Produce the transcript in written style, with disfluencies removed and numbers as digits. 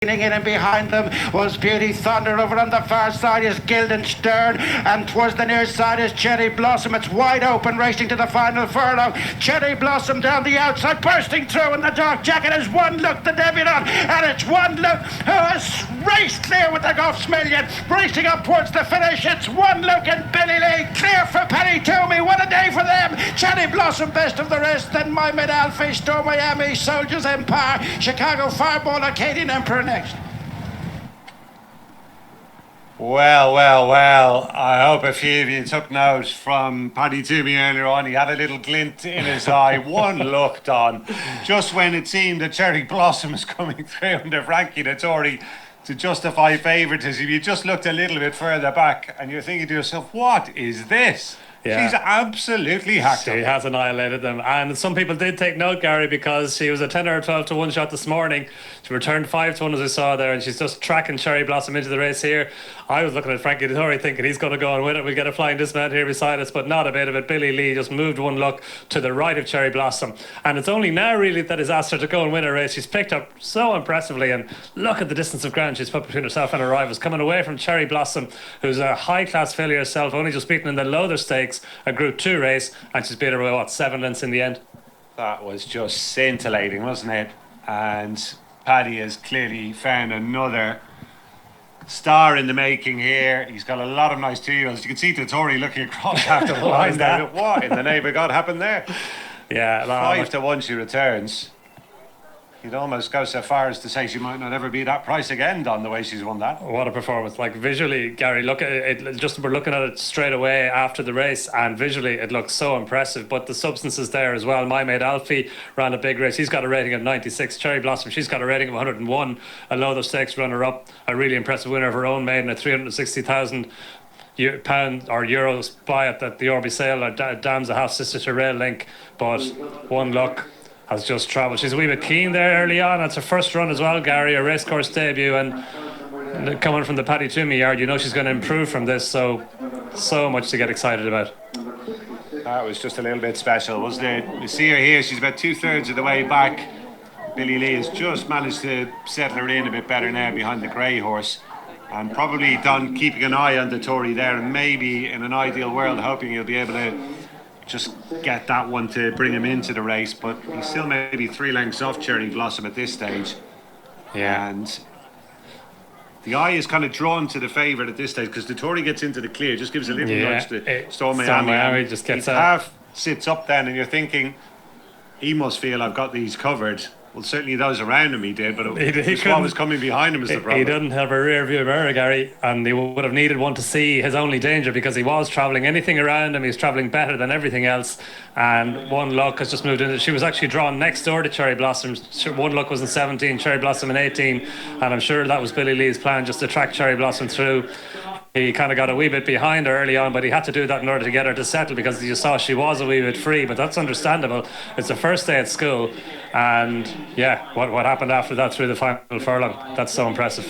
In and behind them was Beauty Thunder. Over on the far side is Guildenstern, and towards the near side is Cherry Blossom. It's wide open, racing to the final furlong. Cherry Blossom down the outside, bursting through in the dark jacket is One Look, the debutante, and it's One Look who has raced clear with the Goffs Million, racing up towards the finish. It's One Look and Billy Lee clear for Penny Toomey. What a day for them! Cherry Blossom best of the rest, then Mate Alfie, Store Miami, Soldiers Empire, Chicago Fireball, Acadian Emperor next. Well, I hope a few of you took note from Paddy Toomey earlier on. He had a little glint in his eye. One looked on just when it seemed that Cherry Blossom was coming through under Frankie Dettori to justify favouritism. You just looked a little bit further back and you're thinking to yourself, what is this? Yeah. She's absolutely hacked She has annihilated them. And some people did take note, Gary, because she was a 10 or 12 to 1 shot this morning. She returned 5 to 1 as we saw there, and she's just tracking Cherry Blossom into the race here. I was looking at Frankie Dettori thinking he's going to go and win it. We'll get a flying dismount here beside us, but not a bit of it. Billy Lee just moved One Look to the right of Cherry Blossom. And it's only now really that he's asked her to go and win a race. She's picked up so impressively, and look at the distance of ground she's put between herself and her rivals, coming away from Cherry Blossom, who's a high-class filly herself, only just beaten in the Lowther Stakes, a Group 2 race, and she's beat her by, 7 lengths in the end. That was just scintillating, wasn't it? And Paddy has clearly found another star in the making here. He's got a lot of nice 2-year-olds. You can see Dettori looking across after the line there. What in the name of God happened there? Yeah, 5 to 1 she returns. You'd almost go so far as to say she might not ever be that price again, Don, the way she's won that. What a performance. Like, visually, Gary, look at it, just we're looking at it straight away after the race, and visually it looks so impressive, but the substance is there as well. My Mate Alfie ran a big race. He's got a rating of 96. Cherry Blossom, she's got a rating of 101. A Lowther Stakes runner-up, a really impressive winner of her own maiden, a 360,000 pound or euros buy at the Orby sale. Dam's a half sister to Rail Link, but One Look has just travelled. She's a wee bit keen there early on. It's her first run as well, Gary, a racecourse debut, and coming from the Paddy Toomey yard, you know she's going to improve from this, so much to get excited about. That was just a little bit special, wasn't it? You see her here, she's about 2/3 of the way back. Billy Lee has just managed to settle her in a bit better now behind the grey horse, and probably done keeping an eye on the Tory there, and maybe in an ideal world hoping he'll be able to just get that one to bring him into the race, but he's still maybe 3 lengths off Cherry Blossom at this stage. Yeah. And the eye is kind of drawn to the favourite at this stage because the Tory gets into the clear, just gives a little nudge to Storm Miami. Just gets half sits up then, and you're thinking he must feel I've got these covered. Well, certainly those around him he did, but what was coming behind him is the problem. He didn't have a rear view mirror, Gary, and he would have needed one to see his only danger because he was travelling anything around him. He was travelling better than everything else, and One Look has just moved in. She was actually drawn next door to Cherry Blossom. One Look was in 17, Cherry Blossom in 18, and I'm sure that was Billy Lee's plan, just to track Cherry Blossom through. He kind of got a wee bit behind her early on, but he had to do that in order to get her to settle because you saw she was a wee bit free, but that's understandable. It's the first day at school, and yeah, what happened after that through the final furlong, that's so impressive.